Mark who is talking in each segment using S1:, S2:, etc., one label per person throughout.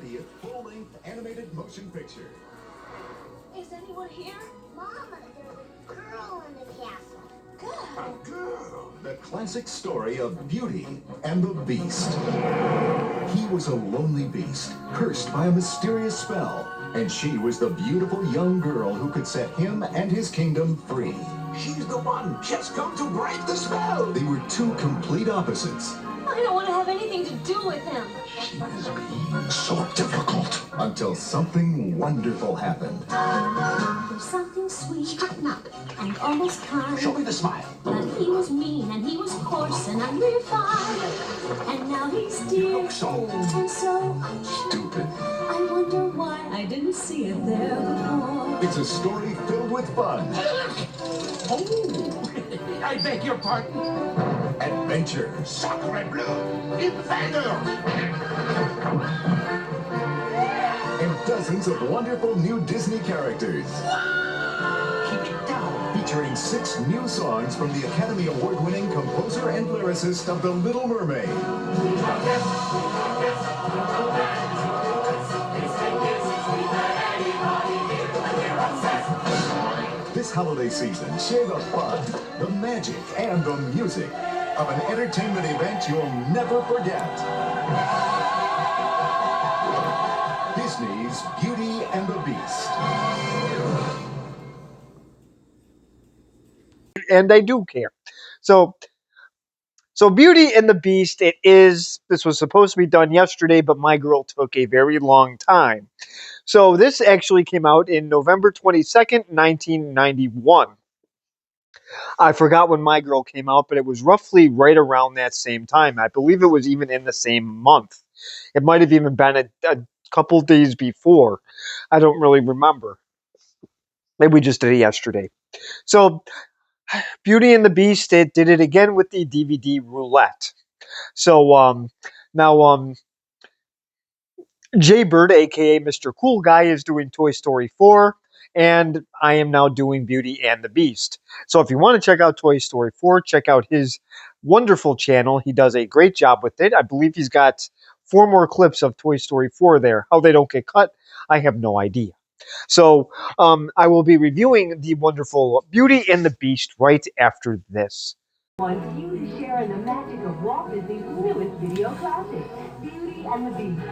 S1: 30th full-length animated motion picture.
S2: Is anyone here?
S3: Mama, there's a girl in the castle.
S2: Good.
S1: A girl. The classic story of Beauty and the Beast. He was a lonely beast, cursed by a mysterious spell, and she was the beautiful young girl who could set him and his kingdom free.
S4: She's the one just come to break the spell.
S1: They were two complete opposites.
S2: I don't want to have anything to do with him.
S4: She is being so difficult.
S1: Until something wonderful happened.
S2: There's something sweet.
S4: Straighten up.
S2: And almost kind.
S4: Show me the smile.
S2: But he was mean and he was coarse and unrefined. And now he's dear.
S4: So
S2: And so
S1: Stupid.
S2: I wonder why I didn't see it there before.
S1: It's a story filled with fun,
S4: Oh, I beg your pardon.
S1: adventure,
S4: Sacre bleu, invader.
S1: and dozens of wonderful new Disney characters.
S4: Keep it down.
S1: Featuring 6 new songs from the Academy Award-winning composer and lyricist of The Little Mermaid. This holiday season, share the fun, the magic, and the music of an entertainment event you'll never forget. Disney's Beauty and the Beast.
S5: And I do care. So Beauty and the Beast, this was supposed to be done yesterday, but my girl took a very long time. So this actually came out in November 22nd, 1991. I forgot when my girl came out, but it was roughly right around that same time. I believe it was even in the same month. It might have even been a couple days before. I don't really remember. Maybe we just did it yesterday. So Beauty and the Beast, it did it again with the DVD roulette. So now Jay Bird, aka Mr. Cool Guy, is doing Toy Story 4, and I am now doing Beauty and the Beast. So if you want to check out Toy Story 4, check out his wonderful channel. He does a great job with it. I believe he's got 4 more clips of Toy Story 4 there. How they don't get cut, I have no idea. So I will be reviewing the wonderful Beauty and the Beast right after this.
S6: Want you to share in the magic of Walt Disney's newest video classic, Beauty and the Beast.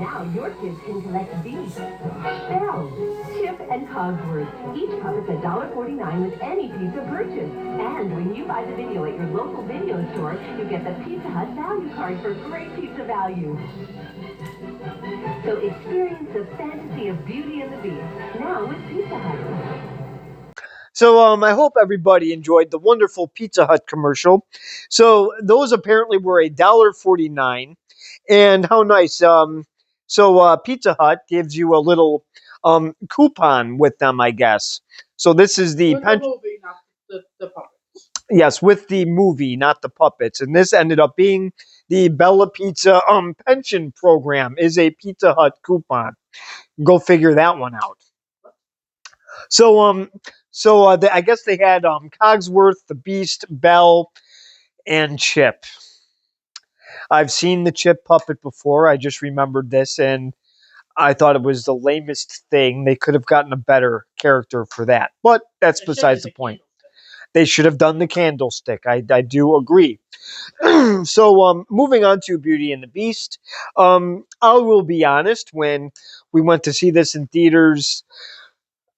S6: Now your kids can collect these. Belle, Chip, and Cogsworth. Each puppet's $1.49 with any pizza purchase. And when you buy the video at your local video store, you get the Pizza Hut value card for great pizza value. So experience the fantasy of Beauty and the Beast, now with Pizza Hut.
S5: So I hope everybody enjoyed the wonderful Pizza Hut commercial. So those apparently were $1.49, and how nice. So Pizza Hut gives you a little coupon with them, I guess. So this is the
S7: movie, not the puppets.
S5: Yes, with the movie, not the puppets. And this ended up being the Bella Pizza pension program is a Pizza Hut coupon. Go figure that one out. So I guess they had Cogsworth, the Beast, Belle, and Chip. I've seen the Chip puppet before. I just remembered this, and I thought it was the lamest thing. They could have gotten a better character for that, but that's besides the point. They should have done the candlestick. I do agree. So moving on to Beauty and the Beast. I will be honest, when we went to see this in theaters,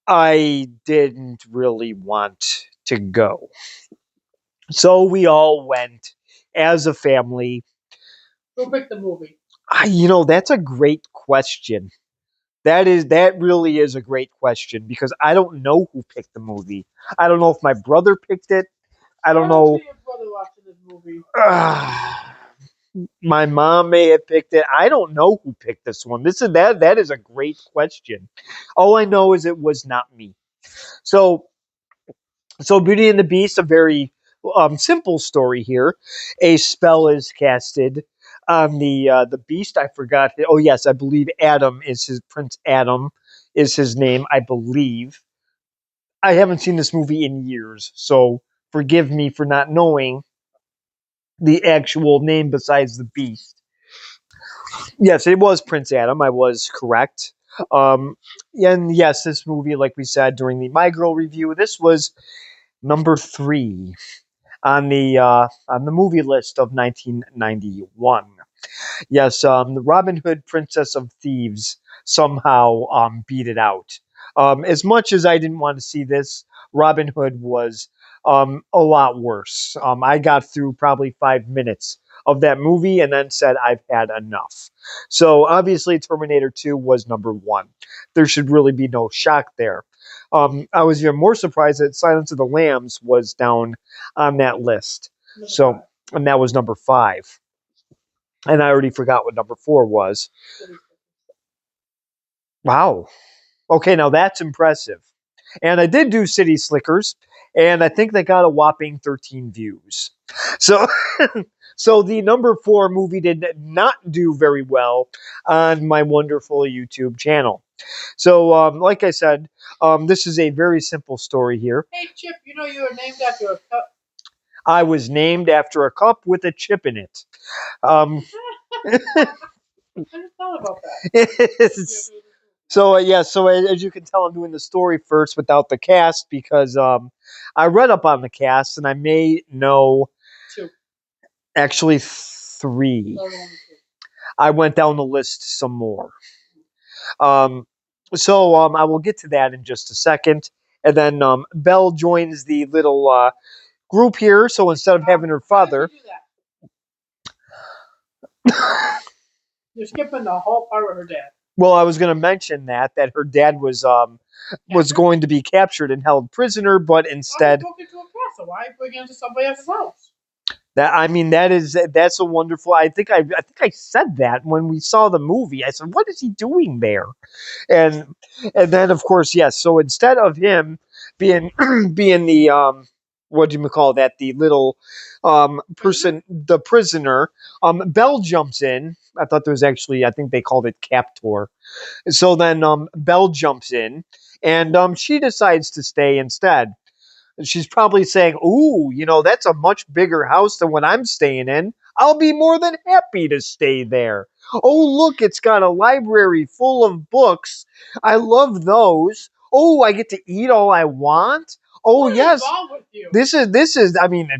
S5: I didn't really want to go. So we all went as a family.
S7: Who picked the movie?
S5: That's a great question. That really is a great question, because I don't know who picked the movie. I don't know if my brother picked it. I don't know.
S7: Your brother watching this movie.
S5: My mom may have picked it. I don't know who picked this one. That is a great question. All I know is it was not me. So Beauty and the Beast, a very simple story here. A spell is casted on the Beast. I forgot. Oh yes, I believe Adam is Prince Adam is his name. I believe. I haven't seen this movie in years, so forgive me for not knowing the actual name besides the Beast. Yes, it was Prince Adam. I was correct. Um, and yes, this movie, like we said during the My Girl review, this was number 3 on the movie list of 1991. Yes, the Robin Hood, Princess of Thieves, somehow beat it out. As much as I didn't want to see this, Robin Hood was a lot worse. I got through probably 5 minutes of that movie and then said, I've had enough. So obviously, Terminator 2 was number 1. There should really be no shock there. I was even more surprised that Silence of the Lambs was down on that list. So, and that was number 5. And I already forgot what number 4 was. Wow. Okay, now that's impressive. And I did do City Slickers, and I think they got a whopping 13 views. So, so the number 4 movie did not do very well on my wonderful YouTube channel. So, like I said, this is a very simple story here.
S7: Hey, Chip, you know you were named after a cup.
S5: I was named after a cup with a chip in it.
S7: I just thought about that.
S5: So so as you can tell, I'm doing the story first without the cast because I read up on the cast and I may know
S7: 2.
S5: actually 3.
S7: Another one, 2.
S5: I went down the list some more. So I will get to that in just a second, and then Belle joins the little group here. So instead of having her father,
S7: You're skipping the whole part with her dad.
S5: well, I was going to mention that her dad was going to be captured and held prisoner, but instead.
S7: Why broke into a castle? Why bring him to somebody else's house?
S5: That's a wonderful. I think I said that when we saw the movie. I said, "What is he doing there?" And then of course, yes. So instead of him being being the what do you call that? The little person, the prisoner. Belle jumps in. I thought there was actually. I think they called it Captor. So then Belle jumps in, and she decides to stay instead. She's probably saying, "Ooh, that's a much bigger house than what I'm staying in. I'll be more than happy to stay there. Oh, look, it's got a library full of books. I love those. Oh, I get to eat all I want. Oh,
S7: What is
S5: yes.
S7: wrong with you?
S5: This is I mean,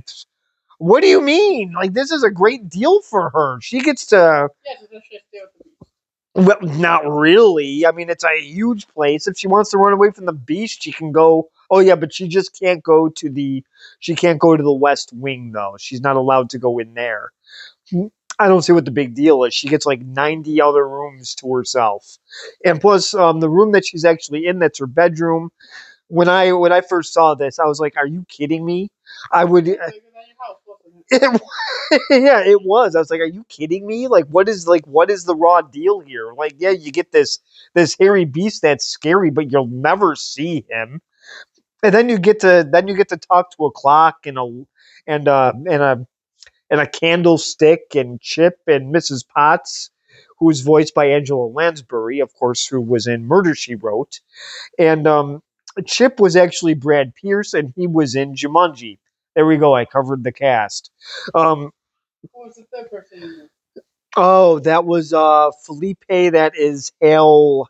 S5: what do you mean? Like, this is a great deal for her. She gets to
S7: Yes, it's just stay with the beast.
S5: well, not really. I mean, it's a huge place. If she wants to run away from the beast, she can go. Oh yeah, but she just can't go to the. She can't go to the West Wing though. She's not allowed to go in there. I don't see what the big deal is. She gets like 90 other rooms to herself, and plus, the room that she's actually in, that's her bedroom. When I first saw this, I was like, "Are you kidding me?" I would.
S7: Bigger than your house, wasn't it?
S5: Yeah, it was. I was like, "Are you kidding me? What is the raw deal here? Like, yeah, you get this hairy beast that's scary, but you'll never see him, and then you get to talk to a clock and a candlestick and Chip and Mrs. Potts, who was voiced by Angela Lansbury, of course, who was in Murder She Wrote, and Chip was actually Brad Pierce, and he was in Jumanji. There we go. I covered the cast. Um,
S7: Who was the third person you knew?
S5: Oh, that was Felipe. That is Al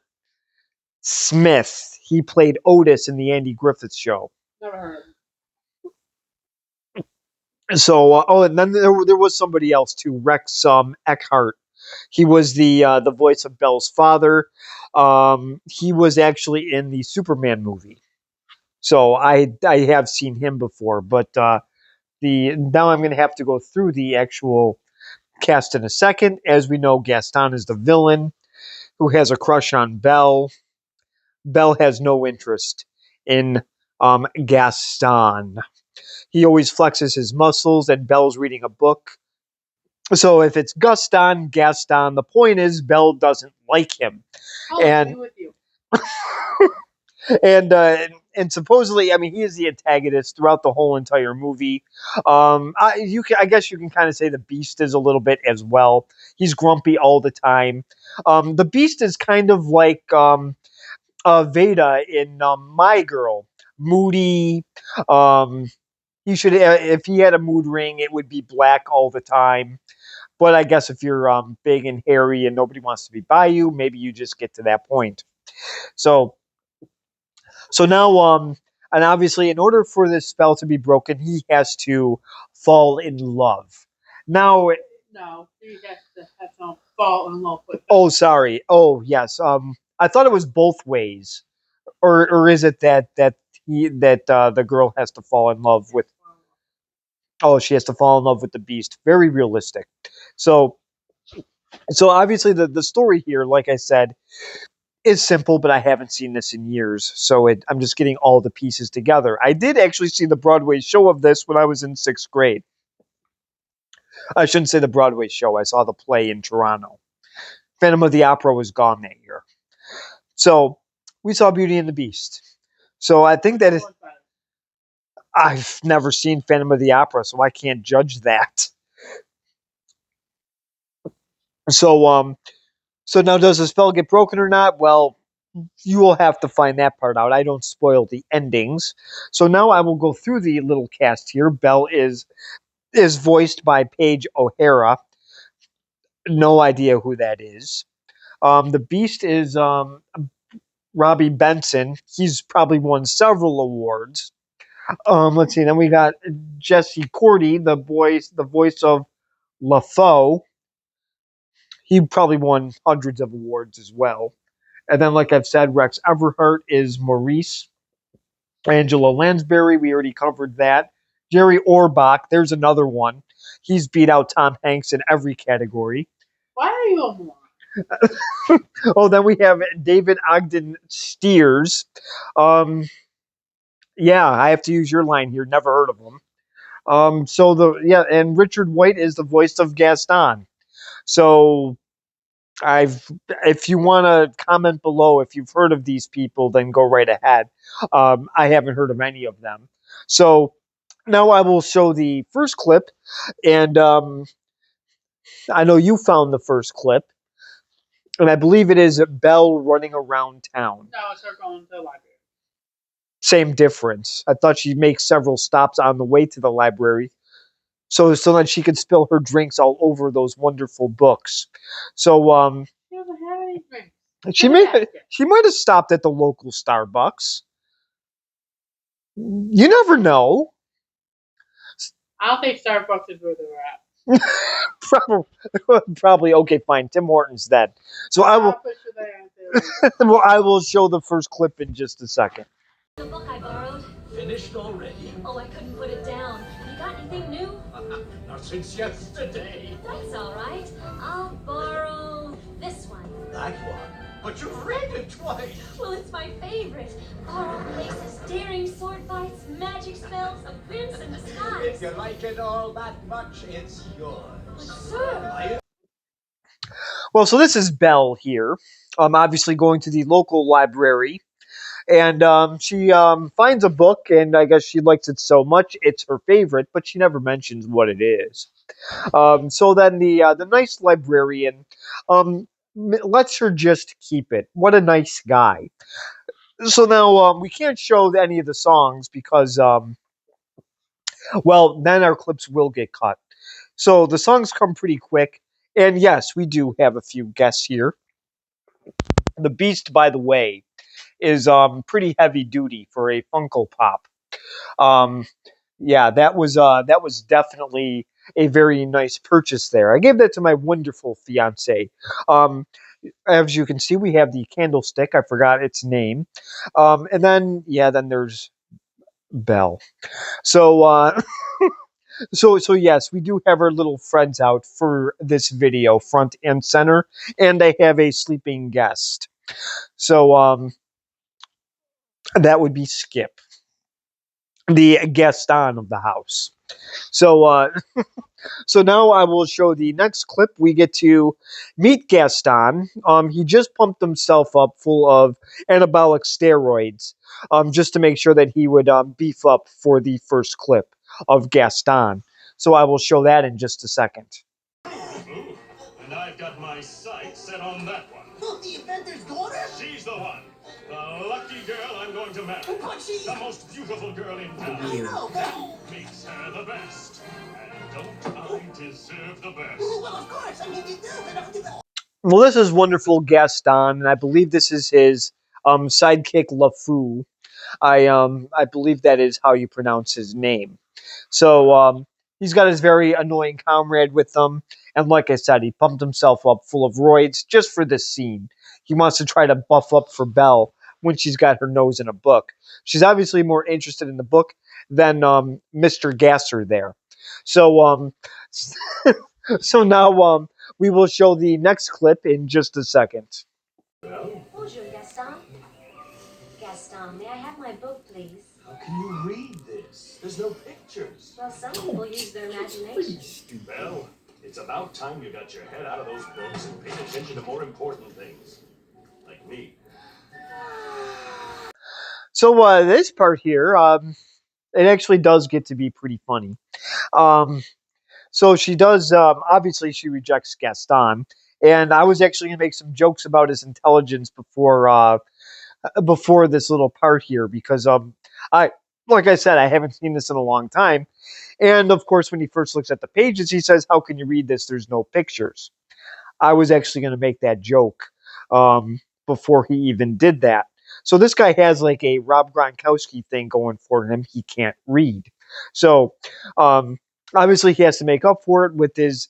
S5: Smith. He played Otis in the Andy Griffith Show.
S7: Never heard of him.
S5: So, and then there was somebody else too, Rex Eckhart. He was the voice of Belle's father. He was actually in the Superman movie. So I have seen him before, but now I'm going to have to go through the actual cast in a second. As we know, Gaston is the villain who has a crush on Belle. Belle has no interest in Gaston. He always flexes his muscles, and Belle's reading a book. So if it's Gaston, the point is Belle doesn't like him.
S7: I'll
S5: And-
S7: agree with you.
S5: And supposedly, I mean, he is the antagonist throughout the whole entire movie. I guess you can kind of say the Beast is a little bit as well. He's grumpy all the time. The Beast is kind of like Veda in My Girl, moody. He should, if he had a mood ring, it would be black all the time. But I guess if you're big and hairy and nobody wants to be by you, maybe you just get to that point. So now and obviously in order for this spell to be broken, he has to fall in love. Now
S7: No, he has to have some fall in love with.
S5: oh sorry. Oh yes. I thought it was both ways. Or is it that the girl has to fall in love with oh she has to fall in love with the beast. Very realistic. So obviously the story here, like I said, is simple, but I haven't seen this in years, so I'm just getting all the pieces together. I did actually see the Broadway show of this when I was in 6th grade. I shouldn't say the Broadway show. I saw the play in Toronto. Phantom of the Opera was gone that year. So we saw Beauty and the Beast. So I think that I've never seen Phantom of the Opera, so I can't judge that. So now does the spell get broken or not? Well, you will have to find that part out. I don't spoil the endings. So now I will go through the little cast here. Belle is voiced by Paige O'Hara. No idea who that is. The Beast is Robbie Benson. He's probably won several awards. Let's see. Then we got Jesse Cordy, the voice of LaFoe. He probably won hundreds of awards as well. And then, like I've said, Rex Everhart is Maurice. Angela Lansbury, we already covered that. Jerry Orbach, there's another one. He's beat out Tom Hanks in every category.
S7: Why are you on one?
S5: Oh, then we have David Ogden Stiers. Yeah, I have to use your line here. Never heard of him. And Richard White is the voice of Gaston. So if you want to comment below if you've heard of these people, then go right ahead. I haven't heard of any of them. So now I will show the first clip, and I know you found the first clip, and I believe it is Belle running around town.
S7: No, it's her going to the library.
S5: Same difference. I thought she'd make several stops on the way to the library, so that she could spill her drinks all over those wonderful books. So
S7: She doesn't have any drinks.
S5: she might have stopped at the local Starbucks. You never know.
S7: I don't think Starbucks is where they're at.
S5: Probably okay. Fine, Tim Hortons then. So I will. Well, I will show the first clip in just a second.
S2: The book I borrowed.
S4: Finished already?
S2: Oh, I couldn't put it down. You got anything new?
S4: Not since yesterday.
S2: That's all right. I'll borrow this one.
S4: That one? But you've read it twice.
S2: Well, it's my favorite. Borrow places, daring sword fights, magic spells, a prince in disguise.
S4: If you like it all that much, it's yours.
S2: But sir,
S5: Well, so this is Belle here. Obviously going to the local library, and she finds a book, and I guess she likes it so much it's her favorite, but she never mentions what it is. So then the nice librarian lets her just keep it. What a nice guy. So now we can't show any of the songs because well, then our clips will get cut. So the songs come pretty quick, and yes, we do have a few guests here. The Beast, by the way, is pretty heavy duty for a Funko Pop. Yeah, that was definitely a very nice purchase there. I gave that to my wonderful fiance. As you can see, we have the candlestick. I forgot its name. And then there's Belle. So so yes, we do have our little friends out for this video, front and center, and I have a sleeping guest. So that would be Skip, the Gaston of the house. So so now I will show the next clip. We get to meet Gaston. He just pumped himself up full of anabolic steroids, just to make sure that he would beef up for the first clip of Gaston. So I will show that in just a second.
S8: Ooh, and I've got my sights set on that one.
S4: Look, the inventor's daughter?
S8: She's the one. The lucky girl I'm going to marry.
S4: But she...
S8: The most beautiful girl in town.
S4: I know, but...
S8: Makes her the best. And Don't I deserve the best?
S4: Well, of course. I mean, you do.
S5: Well, this is wonderful Gaston, and I believe this is his sidekick LeFou. I believe that is how you pronounce his name. So he's got his very annoying comrade with him, and like I said, he pumped himself up full of roids just for this scene. He wants to try to buff up for Belle when she's got her nose in a book. She's obviously more interested in the book than Mr. Gasser there. So so now we will show the next clip in just a second.
S2: Bonjour, Gaston. Gaston, may I have my book, please?
S8: How can you read this? There's no pictures.
S2: Well, some people use their imagination.
S8: Belle, it's about time you got your head out of those books and paid attention to more important things. Like me.
S5: So this part here, it actually does get to be pretty funny. So she does, obviously she rejects Gaston, and I was actually going to make some jokes about his intelligence before this little part here, because like I said, I haven't seen this in a long time. And of course, when he first looks at the pages, he says, "How can you read this? There's no pictures." I was actually going to make that joke before he even did that. So this guy has like a Rob Gronkowski thing going for him. He can't read. So obviously he has to make up for it with his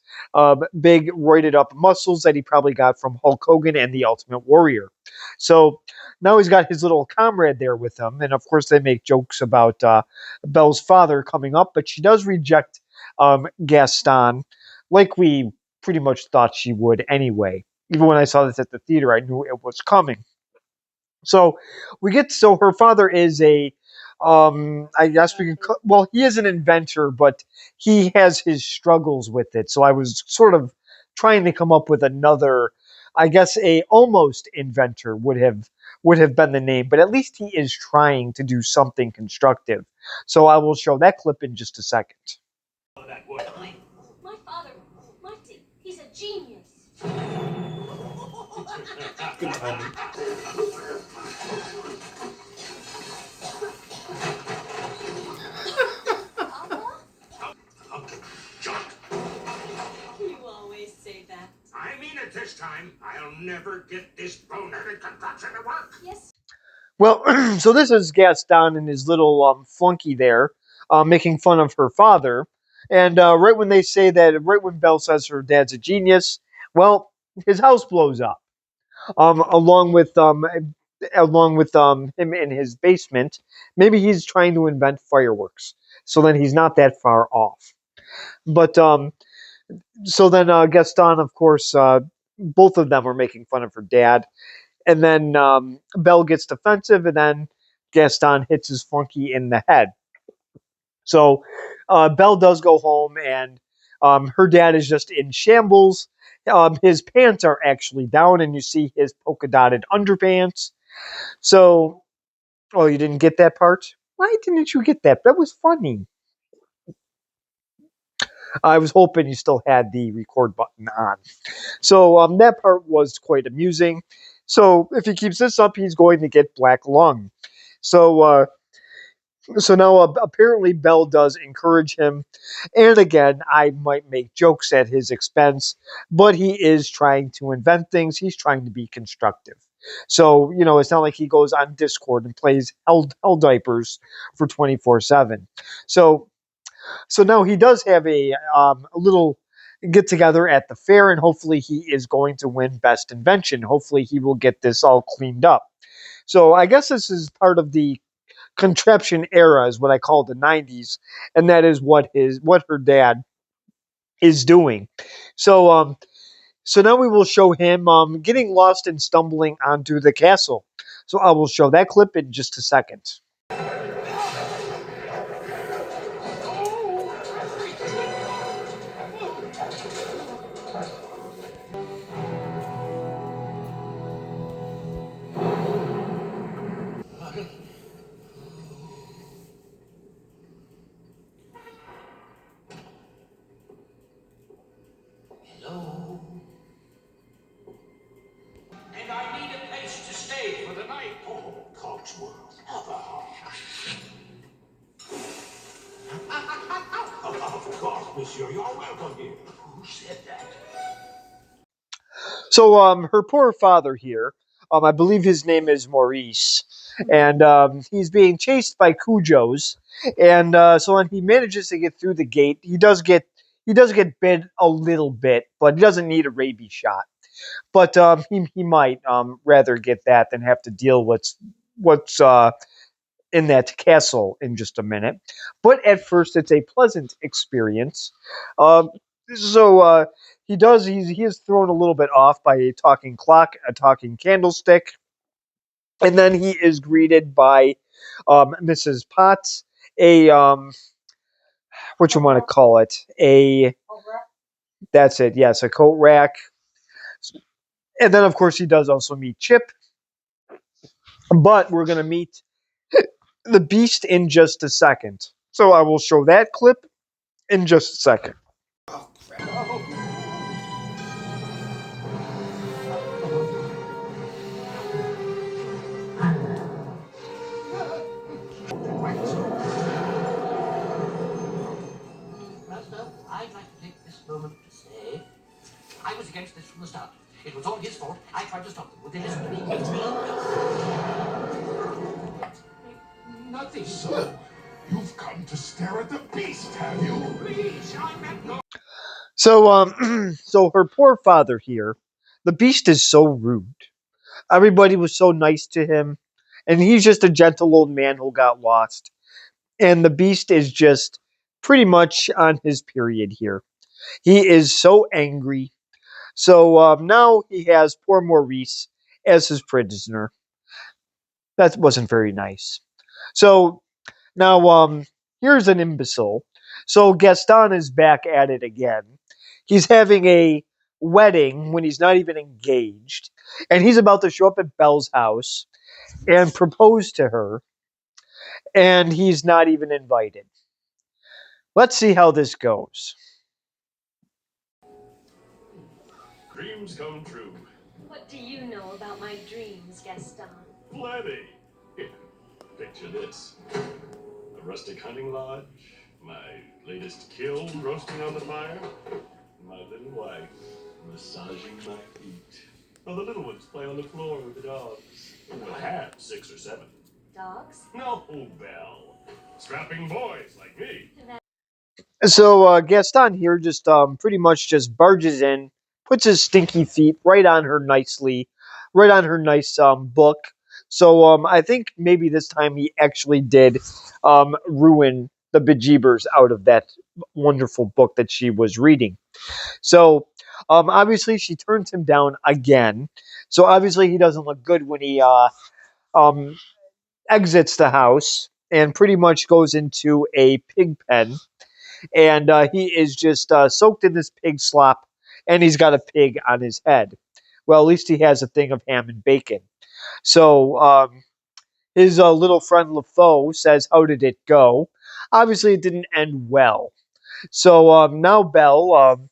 S5: big roided up muscles that he probably got from Hulk Hogan and the Ultimate Warrior. So now he's got his little comrade there with him. And of course they make jokes about Belle's father coming up, but she does reject Gaston like we pretty much thought she would anyway. Even when I saw this at the theater, I knew it was coming. So her father is I guess we could, well, he is an inventor, but he has his struggles with it. So I was sort of trying to come up with another, I guess a almost inventor would have been the name, but at least he is trying to do something constructive. So I will show that clip in just a second.
S8: That would.
S2: My father, Marty, he's a genius.
S8: Okay, John.
S2: You always say that.
S8: I mean it this time. I'll never get this boneheaded concoction to work.
S2: Yes.
S5: Well, so this is Gaston and his little flunky there, making fun of her father. And right when they say that, right when Belle says her dad's a genius, well, his house blows up. Along with him in his basement. Maybe he's trying to invent fireworks. So then he's not that far off. But so then Gaston, of course, both of them are making fun of her dad. And then Belle gets defensive, and then Gaston hits his flunky in the head. So Belle does go home, and her dad is just in shambles. His pants are actually down, and you see his polka dotted underpants. So, oh, you didn't get that part? Why didn't you get that? That was funny. I was hoping you still had the record button on. So that part was quite amusing. So if he keeps this up, he's going to get black lung. So now apparently Belle does encourage him. And again, I might make jokes at his expense, but he is trying to invent things. He's trying to be constructive. So, it's not like he goes on Discord and plays Hell Diapers for 24/7. So now he does have a little get together at the fair, and hopefully he is going to win Best Invention. Hopefully he will get this all cleaned up. So I guess this is part of the contraption era, is what I call the 90s, and that is what her dad is doing. So now we will show him getting lost and stumbling onto the castle. So I will show that clip in just a second.
S8: Hello? And I need a place to stay for the night. Oh, Cogsworth, have a heart. on here.
S4: Who said that?
S5: So her poor father here, I believe his name is Maurice, and he's being chased by Cujos, and so when he manages to get through the gate, he does get bit a little bit, but he doesn't need a rabies shot. But he might rather get that than have to deal with what's in that castle in just a minute. But at first, it's a pleasant experience. Um, so he is thrown a little bit off by a talking clock, a talking candlestick, and then he is greeted by Mrs. Potts, a what you want to call it, a that's it, yes, a coat rack, and then of course he does also meet Chip, but we're gonna meet the Beast in just a second. So I will show that clip in just a second.
S4: Master, I'd like to take this moment to say I was against this from the start. It was all his fault. I tried to stop them. Would they listen to me? Nothing.
S1: So, you've come to stare at the beast, have you?
S4: Please, I meant no.
S5: So so her poor father here, the Beast is so rude. Everybody was so nice to him, and he's just a gentle old man who got lost. And the Beast is just pretty much on his period here. He is so angry. So now he has poor Maurice as his prisoner. That wasn't very nice. So now here's an imbecile. So Gaston is back at it again. He's having a wedding when he's not even engaged, and he's about to show up at Belle's house and propose to her, and he's not even invited. Let's see how this goes.
S8: Dreams come true.
S2: What do you know about my dreams, Gaston?
S8: Plenty. Here, picture this. A rustic hunting lodge, my latest kill roasting on the fire, my little wife massaging my feet. While the little ones play on the floor with the dogs. We'll have 6 or 7.
S2: Dogs?
S8: No, Belle. Strapping boys like me.
S5: So Gaston here just pretty much just barges in, puts his stinky feet right on her nicely, right on her nice book. So I think maybe this time he actually did ruin the bejeebers out of that wonderful book that she was reading. So obviously she turns him down again. So obviously he doesn't look good when he um, exits the house and pretty much goes into a pig pen, and he is just soaked in this pig slop, and he's got a pig on his head. Well, at least he has a thing of ham and bacon. So his little friend LeFaux says, "How did it go?" Obviously, it didn't end well. So now Belle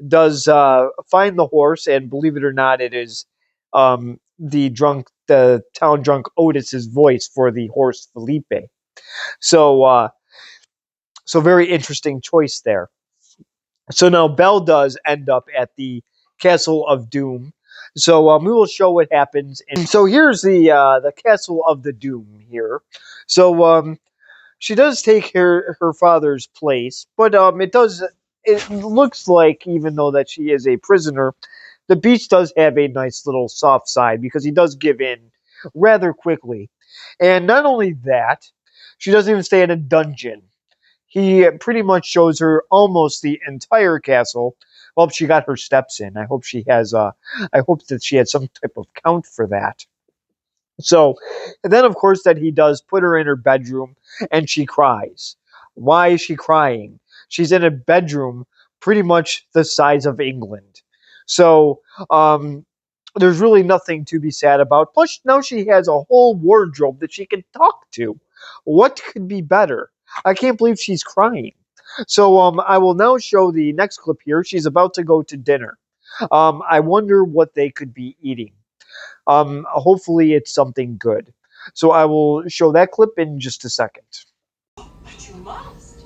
S5: does find the horse, and believe it or not, it is the town drunk Otis's voice for the horse Felipe. So so very interesting choice there. So now Belle does end up at the Castle of Doom. So we will show what happens. And so here's the Castle of the Doom here. So she does take her father's place, but it looks like, even though that she is a prisoner, the Beast does have a nice little soft side because he does give in rather quickly. And not only that, she doesn't even stay in a dungeon. He pretty much shows her almost the entire castle. Well, she got her steps in. I hope she has. I hope that she had some type of count for that. So, and then of course that he does put her in her bedroom, and she cries. Why is she crying? She's in a bedroom pretty much the size of England. So, there's really nothing to be sad about. Plus, now she has a whole wardrobe that she can talk to. What could be better? I can't believe she's crying. So I will now show the next clip here. She's about to go to dinner. I wonder what they could be eating. Hopefully it's something good. So I will show that clip in just a second.
S4: But you must.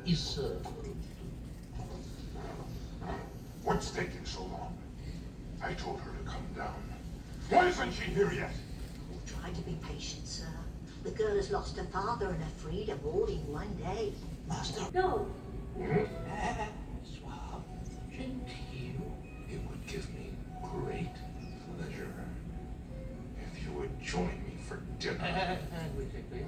S4: is served.
S9: What's taking so long? I told her to come down. Why isn't she here yet?
S10: Try to be patient, sir. The girl has lost her father and her freedom all in one day.
S4: Master.
S2: No.
S4: Suave, genteel.
S9: It would give me great pleasure if you would join me for dinner.
S4: We take leave.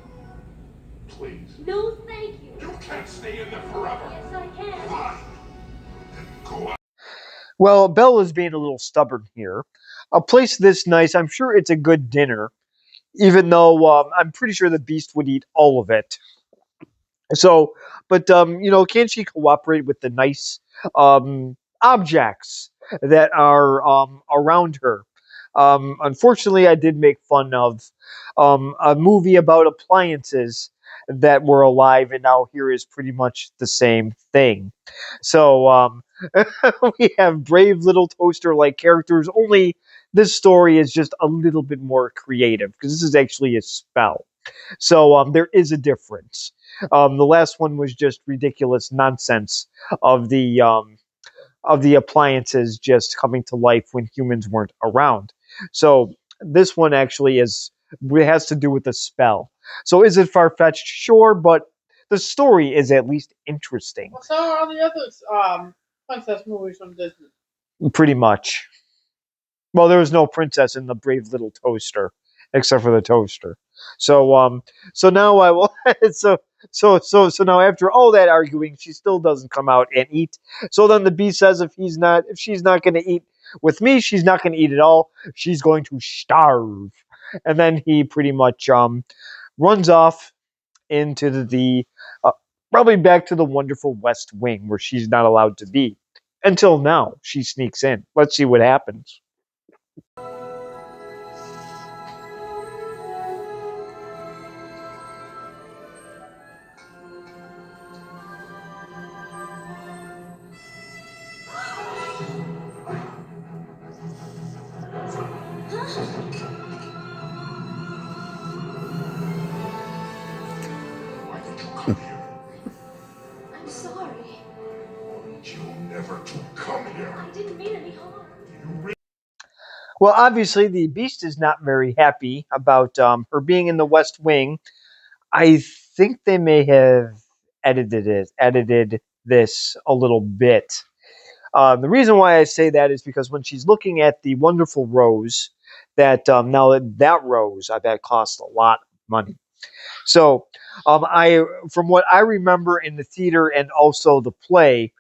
S9: Please.
S2: No, thank you.
S9: You can't stay in there forever.
S2: Yes, I can.
S9: Fine. Then go out.
S5: Well, Bella's being a little stubborn here. A place this nice, I'm sure it's a good dinner, even though I'm pretty sure the Beast would eat all of it. So, but can she cooperate with the nice objects that are around her? Unfortunately, I did make fun of a movie about appliances that were alive, and now here is pretty much the same thing. So we have brave little toaster-like characters. Only this story is just a little bit more creative because this is actually a spell. So there is a difference. The last one was just ridiculous nonsense of the appliances just coming to life when humans weren't around. So this one actually has to do with a spell. So is it far-fetched? Sure, but the story is at least interesting.
S7: Well, so are all the other princess movies from Disney.
S5: Pretty much. Well, there was no princess in the Brave Little Toaster, except for the toaster. So now I will. So now after all that arguing, she still doesn't come out and eat. So then the Beast says if she's not going to eat with me, she's not going to eat at all. She's going to starve. And then he pretty much runs off into the probably back to the wonderful West Wing where she's not allowed to be. Until now, she sneaks in. Let's see what happens.
S9: Why did you come here?
S2: I'm sorry.
S9: You never to come here.
S2: I didn't mean any harm.
S5: Well, obviously, the Beast is not very happy about her being in the West Wing. I think they may have edited this a little bit. The reason why I say that is because when she's looking at the wonderful rose, that now that rose, I bet cost a lot of money. So, from what I remember in the theater and also the play,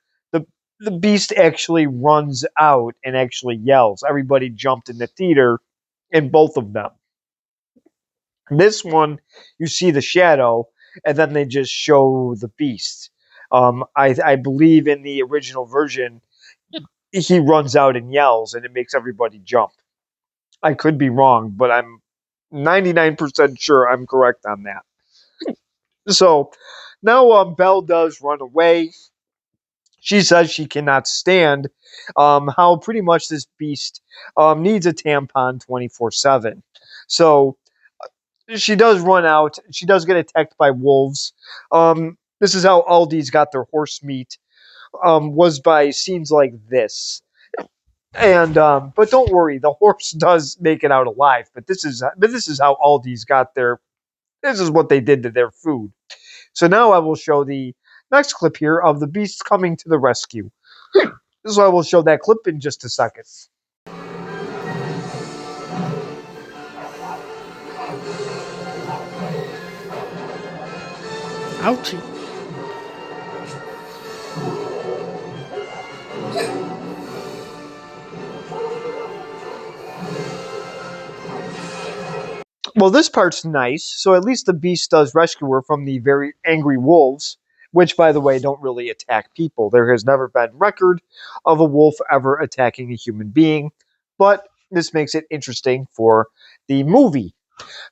S5: the Beast actually runs out and actually yells. Everybody jumped in the theater in both of them. This one, you see the shadow, and then they just show the Beast. I believe in the original version, he runs out and yells, and it makes everybody jump. I could be wrong, but I'm 99% sure I'm correct on that. So now Belle does run away. She says she cannot stand how pretty much this Beast needs a tampon 24/7. So she does run out. She does get attacked by wolves. This is how Aldi's got their horse meat. Was by scenes like this. And but don't worry, the horse does make it out alive. But this is how Aldi's got their. This is what they did to their food. So now I will show the next clip here of the Beast coming to the rescue. So I will show that clip in just a second.
S7: Ouchie.
S5: Well, this part's nice. So at least the Beast does rescue her from the very angry wolves, which, by the way, don't really attack people. There has never been record of a wolf ever attacking a human being, but this makes it interesting for the movie.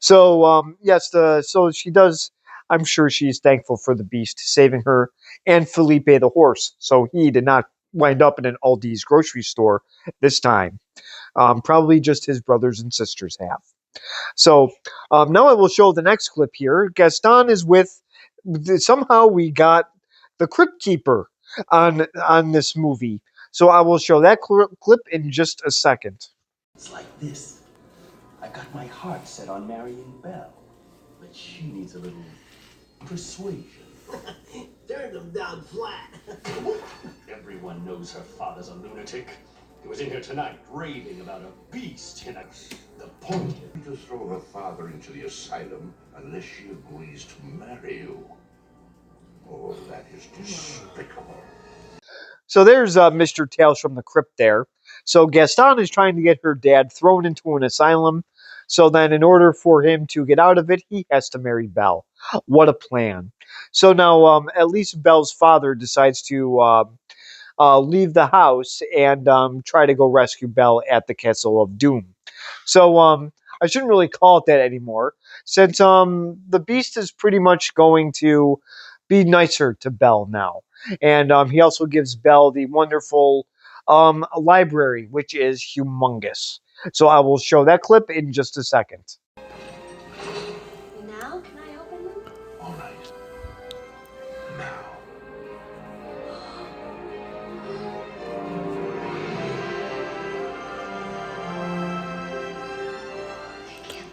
S5: So, yes, so she does. I'm sure she's thankful for the Beast saving her and Felipe the horse, so he did not wind up in an Aldi's grocery store this time. Probably just his brothers and sisters have. So now I will show the next clip here. Gaston is with. Somehow we got the Crypt Keeper on this movie. So I will show that clip in just a second.
S11: It's like this. I've got my heart set on marrying Belle, but she needs a little persuasion.
S4: Turn them down flat.
S8: Everyone knows her father's a lunatic. He was in here tonight raving about a beast in a... The point is
S9: To throw her father into the asylum unless she agrees to marry you. Oh, that is despicable.
S5: So there's Mr. Tales from the Crypt there. So Gaston is trying to get her dad thrown into an asylum. So then in order for him to get out of it, he has to marry Belle. What a plan. So now at least Belle's father decides to leave the house and try to go rescue Belle at the Castle of Doom. So I shouldn't really call it that anymore, since the Beast is pretty much going to be nicer to Belle now. And he also gives Belle the wonderful library, which is humongous. So I will show that clip in just a second.
S2: Now can I open them?
S9: All right. Now.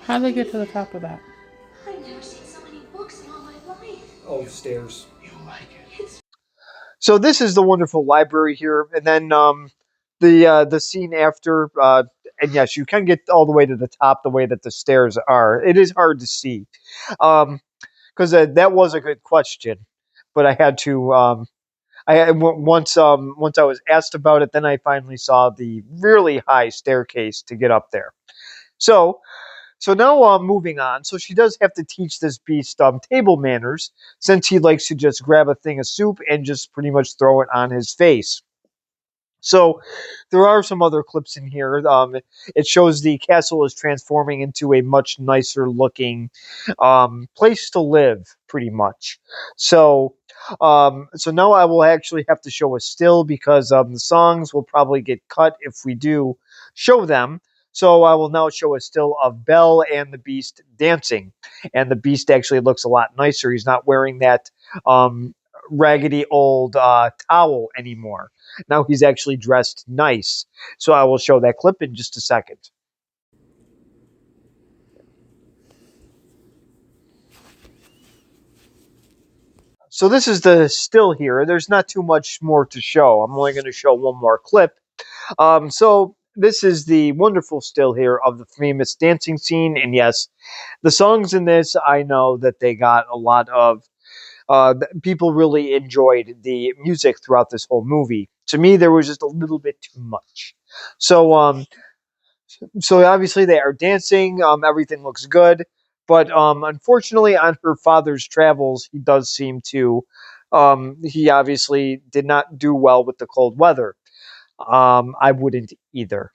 S7: How'd they get to the top of that?
S2: I've never seen so many books in all my life.
S11: Oh, stairs.
S9: You like it?
S5: So this is the wonderful library here, and then the scene after. And yes, you can get all the way to the top the way that the stairs are. It is hard to see, because that was a good question, but I had to. Once I was asked about it, then I finally saw the really high staircase to get up there. So now moving on. So she does have to teach this beast table manners, since he likes to just grab a thing of soup and just pretty much throw it on his face. So there are some other clips in here. It shows the castle is transforming into a much nicer looking place to live, pretty much. So now I will actually have to show a still, because the songs will probably get cut if we do show them. So I will now show a still of Belle and the Beast dancing. And the Beast actually looks a lot nicer. He's not wearing that raggedy old towel anymore. Now he's actually dressed nice. So I will show that clip in just a second. So this is the still here. There's not too much more to show. I'm only going to show one more clip. So this is the wonderful still here of the famous dancing scene. And yes, the songs in this, I know that they got a lot of people really enjoyed the music throughout this whole movie. To me, there was just a little bit too much. So obviously they are dancing. Everything looks good, but unfortunately, on her father's travels, he does seem to. He obviously did not do well with the cold weather. I wouldn't either.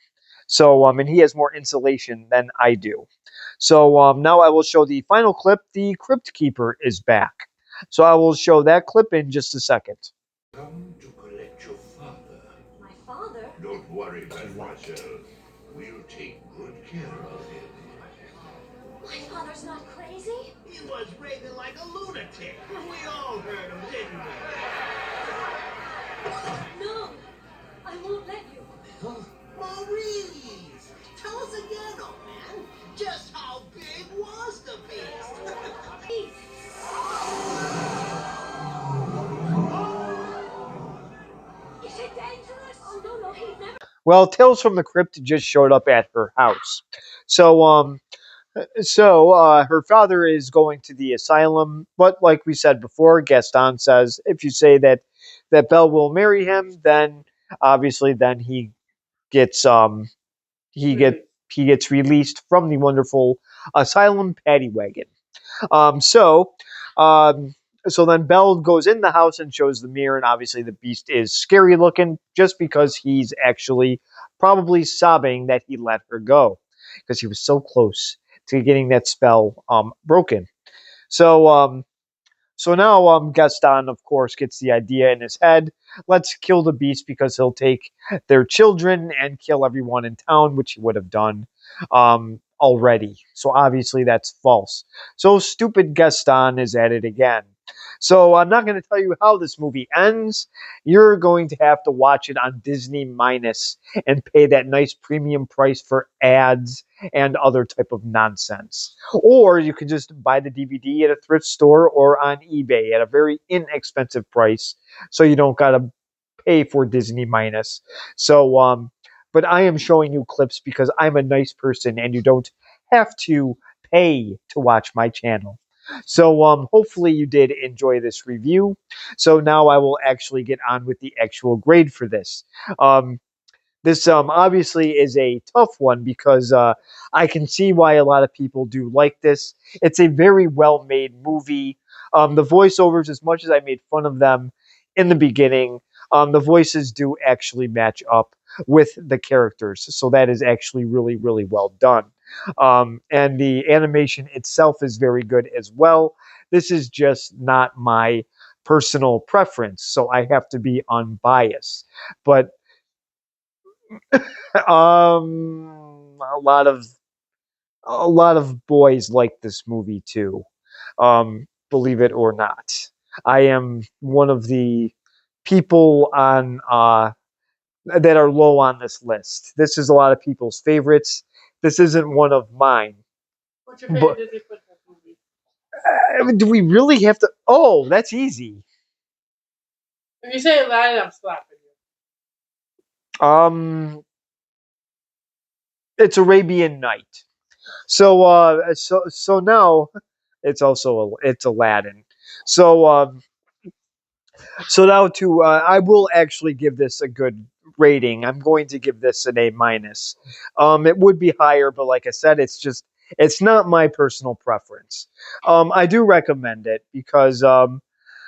S5: So and he has more insulation than I do. So now I will show the final clip. The Crypt Keeper is back. So I will show that clip in just a second.
S9: Come to collect your father.
S2: My father?
S9: Don't worry, Mademoiselle. We'll take good care of him.
S2: My father's not crazy?
S4: He was raving like a lunatic. We all heard him, didn't we?
S2: No! I won't let you.
S4: Maurice! Tell us again, old man. Just how big was the beast?
S2: Please. Is it dangerous? Oh, no, he's never...
S5: Well, Tales from the Crypt just showed up at her house. So her father is going to the asylum, but like we said before, Gaston says if you say that Belle will marry him, then obviously then he gets he gets released from the wonderful asylum paddy wagon. So then Belle goes in the house and shows the mirror, and obviously the Beast is scary looking just because he's actually probably sobbing that he let her go because he was so close to getting that spell broken. So now Gaston, of course, gets the idea in his head. Let's kill the Beast because he'll take their children and kill everyone in town, which he would have done already. So obviously that's false. So stupid Gaston is at it again. So I'm not going to tell you how this movie ends. You're going to have to watch it on Disney Minus and pay that nice premium price for ads and other type of nonsense. Or you can just buy the DVD at a thrift store or on eBay at a very inexpensive price, so you don't got to pay for Disney Minus. So, but I am showing you clips because I'm a nice person and you don't have to pay to watch my channel. So, hopefully you did enjoy this review. So now I will actually get on with the actual grade for this. This obviously is a tough one because I can see why a lot of people do like this. It's a very well-made movie. The voiceovers, as much as I made fun of them in the beginning, the voices do actually match up with the characters. So that is actually really, really well done. And the animation itself is very good as well. This is just not my personal preference, so I have to be unbiased. But a lot of boys like this movie too. Believe it or not, I am one of the people on that are low on this list. This is a lot of people's favorites. This isn't one of mine.
S7: What's your favorite Disney Princess movie?
S5: Do we really have to? Oh, that's easy.
S7: If you say Aladdin, I'm slapping you.
S5: It's Arabian Night. So now it's also it's Aladdin. So so now I will actually give this a good rating. I'm going to give this an A minus. It would be higher, but like I said, it's not my personal preference. I do recommend it because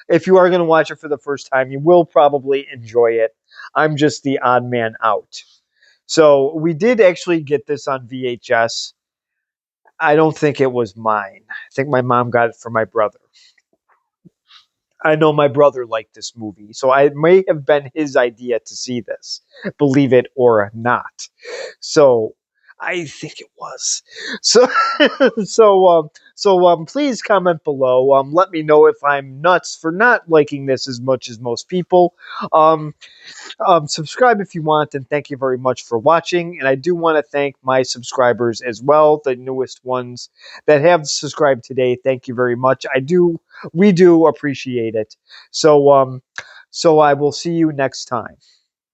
S5: if you are going to watch it for the first time, you will probably enjoy it. I'm just the odd man out. So we did actually get this on VHS. I don't think it was mine. I think my mom got it for my brother. I know my brother liked this movie, so it may have been his idea to see this, believe it or not. So I think it was. So please comment below. Let me know if I'm nuts for not liking this as much as most people. Subscribe if you want, and thank you very much for watching. And I do want to thank my subscribers as well, the newest ones that have subscribed today. Thank you very much. We do appreciate it. So I will see you next time.